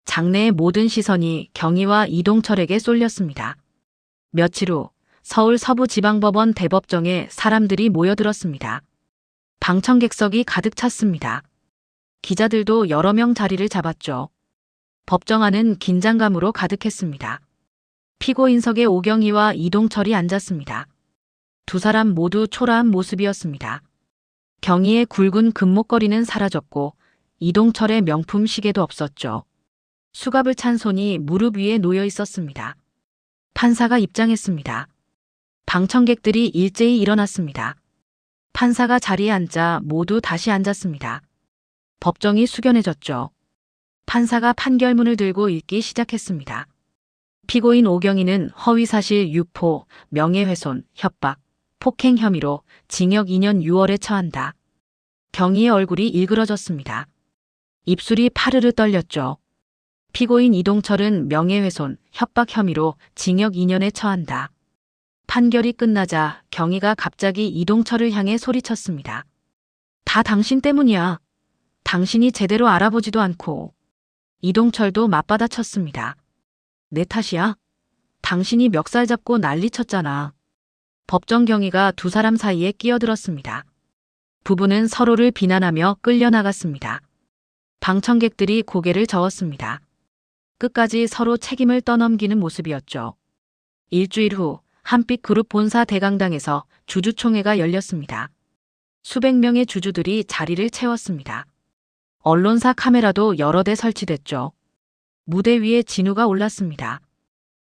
장내의 모든 시선이 경희와 이동철에게 쏠렸습니다. 며칠 후 서울 서부지방법원 대법정에 사람들이 모여들었습니다. 방청객석이 가득 찼습니다. 기자들도 여러 명 자리를 잡았죠. 법정 안은 긴장감으로 가득했습니다. 피고인석에 오경희와 이동철이 앉았습니다. 두 사람 모두 초라한 모습이었습니다. 경희의 굵은 금목걸이는 사라졌고 이동철의 명품 시계도 없었죠. 수갑을 찬 손이 무릎 위에 놓여 있었습니다. 판사가 입장했습니다. 방청객들이 일제히 일어났습니다. 판사가 자리에 앉자 모두 다시 앉았습니다. 법정이 숙연해졌죠. 판사가 판결문을 들고 읽기 시작했습니다. 피고인 오경희는 허위사실 유포, 명예훼손, 협박, 폭행 혐의로 징역 2년 6월에 처한다. 경희의 얼굴이 일그러졌습니다. 입술이 파르르 떨렸죠. 피고인 이동철은 명예훼손, 협박 혐의로 징역 2년에 처한다. 판결이 끝나자 경희가 갑자기 이동철을 향해 소리쳤습니다. 다 당신 때문이야. 당신이 제대로 알아보지도 않고. 이동철도 맞받아쳤습니다. 내 탓이야? 당신이 멱살 잡고 난리쳤잖아. 법정 경위가 두 사람 사이에 끼어들었습니다. 부부는 서로를 비난하며 끌려나갔습니다. 방청객들이 고개를 저었습니다. 끝까지 서로 책임을 떠넘기는 모습이었죠. 일주일 후 한빛 그룹 본사 대강당에서 주주총회가 열렸습니다. 수백 명의 주주들이 자리를 채웠습니다. 언론사 카메라도 여러 대 설치됐죠. 무대 위에 진우가 올랐습니다.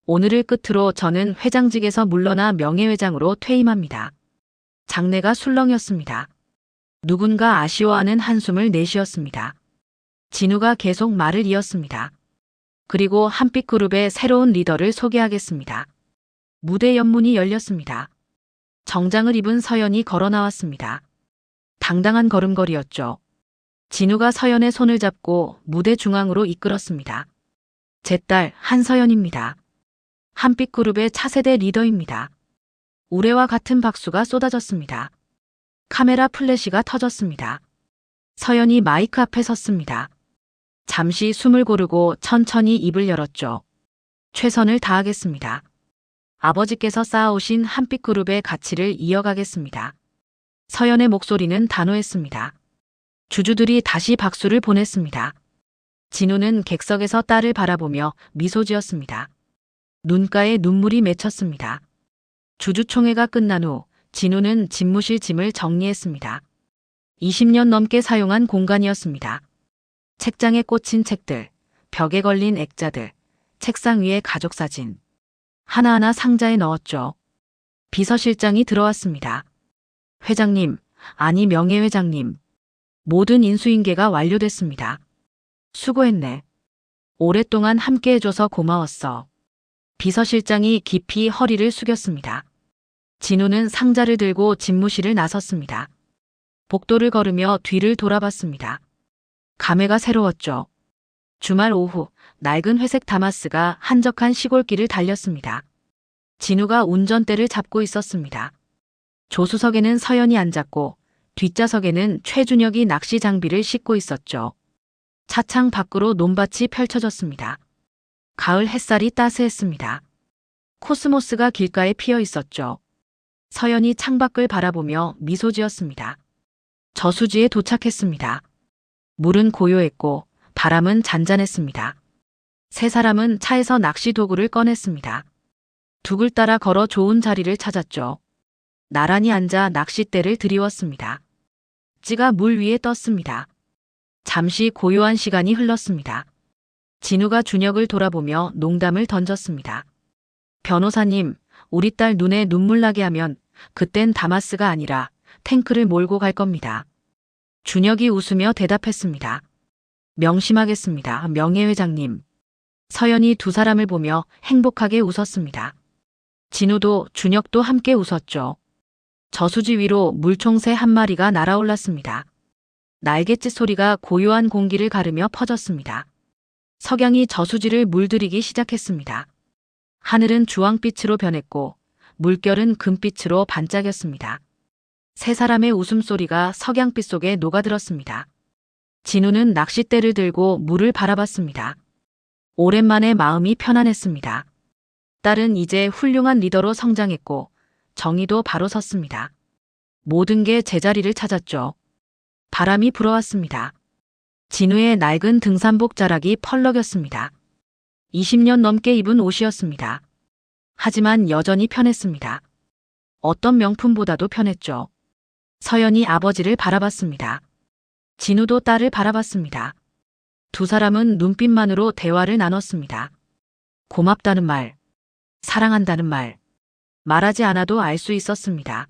오늘을 끝으로 저는 회장직에서 물러나 명예회장으로 퇴임합니다. 장내가 술렁였습니다. 누군가 아쉬워하는 한숨을 내쉬었습니다. 진우가 계속 말을 이었습니다. 그리고 한빛그룹의 새로운 리더를 소개하겠습니다. 무대 연문이 열렸습니다. 정장을 입은 서연이 걸어 나왔습니다. 당당한 걸음걸이였죠. 진우가 서연의 손을 잡고 무대 중앙으로 이끌었습니다. 제 딸 한서연입니다. 한빛그룹의 차세대 리더입니다. 우레와 같은 박수가 쏟아졌습니다. 카메라 플래시가 터졌습니다. 서연이 마이크 앞에 섰습니다. 잠시 숨을 고르고 천천히 입을 열었죠. 최선을 다하겠습니다. 아버지께서 쌓아오신 한빛그룹의 가치를 이어가겠습니다. 서연의 목소리는 단호했습니다. 주주들이 다시 박수를 보냈습니다. 진우는 객석에서 딸을 바라보며 미소 지었습니다. 눈가에 눈물이 맺혔습니다. 주주총회가 끝난 후 진우는 집무실 짐을 정리했습니다. 20년 넘게 사용한 공간이었습니다. 책장에 꽂힌 책들, 벽에 걸린 액자들, 책상 위에 가족 사진. 하나하나 상자에 넣었죠. 비서실장이 들어왔습니다. 회장님, 아니 명예회장님. 모든 인수인계가 완료됐습니다. 수고했네. 오랫동안 함께 해줘서 고마웠어. 비서실장이 깊이 허리를 숙였습니다. 진우는 상자를 들고 집무실을 나섰습니다. 복도를 걸으며 뒤를 돌아봤습니다. 감회가 새로웠죠. 주말 오후 낡은 회색 다마스가 한적한 시골길을 달렸습니다. 진우가 운전대를 잡고 있었습니다. 조수석에는 서연이 앉았고 뒷좌석에는 최준혁이 낚시 장비를 싣고 있었죠. 차창 밖으로 논밭이 펼쳐졌습니다. 가을 햇살이 따스했습니다. 코스모스가 길가에 피어 있었죠. 서연이 창밖을 바라보며 미소 지었습니다. 저수지에 도착했습니다. 물은 고요했고 바람은 잔잔했습니다. 세 사람은 차에서 낚시 도구를 꺼냈습니다. 둑을 따라 걸어 좋은 자리를 찾았죠. 나란히 앉아 낚싯대를 들이웠습니다. 찌가 물 위에 떴습니다. 잠시 고요한 시간이 흘렀습니다. 진우가 준혁을 돌아보며 농담을 던졌습니다. 변호사님, 우리 딸 눈에 눈물 나게 하면 그땐 다마스가 아니라 탱크를 몰고 갈 겁니다. 준혁이 웃으며 대답했습니다. 명심하겠습니다, 명예회장님. 서연이 두 사람을 보며 행복하게 웃었습니다. 진우도 준혁도 함께 웃었죠. 저수지 위로 물총새 한 마리가 날아올랐습니다. 날갯짓 소리가 고요한 공기를 가르며 퍼졌습니다. 석양이 저수지를 물들이기 시작했습니다. 하늘은 주황빛으로 변했고 물결은 금빛으로 반짝였습니다. 세 사람의 웃음소리가 석양빛 속에 녹아들었습니다. 진우는 낚싯대를 들고 물을 바라봤습니다. 오랜만에 마음이 편안했습니다. 딸은 이제 훌륭한 리더로 성장했고 정의도 바로 섰습니다. 모든 게 제자리를 찾았죠. 바람이 불어왔습니다. 진우의 낡은 등산복 자락이 펄럭였습니다. 20년 넘게 입은 옷이었습니다. 하지만 여전히 편했습니다. 어떤 명품보다도 편했죠. 서연이 아버지를 바라봤습니다. 진우도 딸을 바라봤습니다. 두 사람은 눈빛만으로 대화를 나눴습니다. 고맙다는 말, 사랑한다는 말, 말하지 않아도 알 수 있었습니다.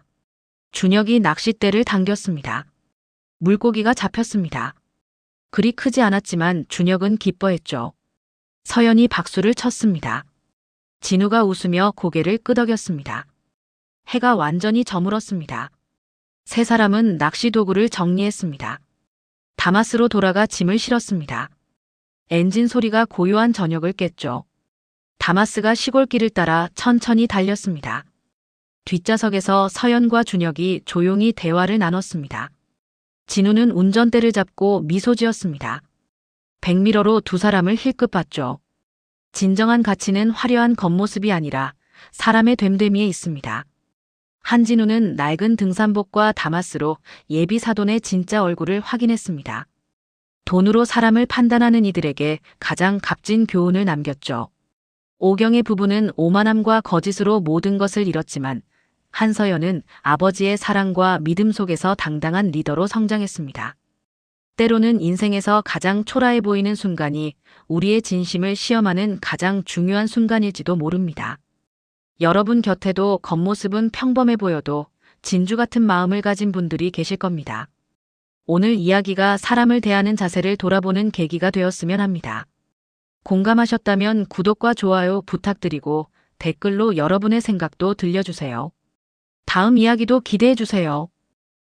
준혁이 낚싯대를 당겼습니다. 물고기가 잡혔습니다. 그리 크지 않았지만 준혁은 기뻐했죠. 서연이 박수를 쳤습니다. 진우가 웃으며 고개를 끄덕였습니다. 해가 완전히 저물었습니다. 세 사람은 낚시 도구를 정리했습니다. 다마스로 돌아가 짐을 실었습니다. 엔진 소리가 고요한 저녁을 깼죠. 다마스가 시골길을 따라 천천히 달렸습니다. 뒷좌석에서 서연과 준혁이 조용히 대화를 나눴습니다. 진우는 운전대를 잡고 미소 지었습니다. 백미러로 두 사람을 힐끗 봤죠. 진정한 가치는 화려한 겉모습이 아니라 사람의 됨됨이에 있습니다. 한진우는 낡은 등산복과 다마스로 예비 사돈의 진짜 얼굴을 확인했습니다. 돈으로 사람을 판단하는 이들에게 가장 값진 교훈을 남겼죠. 오경의 부부는 오만함과 거짓으로 모든 것을 잃었지만 한서연은 아버지의 사랑과 믿음 속에서 당당한 리더로 성장했습니다. 때로는 인생에서 가장 초라해 보이는 순간이 우리의 진심을 시험하는 가장 중요한 순간일지도 모릅니다. 여러분 곁에도 겉모습은 평범해 보여도 진주 같은 마음을 가진 분들이 계실 겁니다. 오늘 이야기가 사람을 대하는 자세를 돌아보는 계기가 되었으면 합니다. 공감하셨다면 구독과 좋아요 부탁드리고 댓글로 여러분의 생각도 들려주세요. 다음 이야기도 기대해 주세요.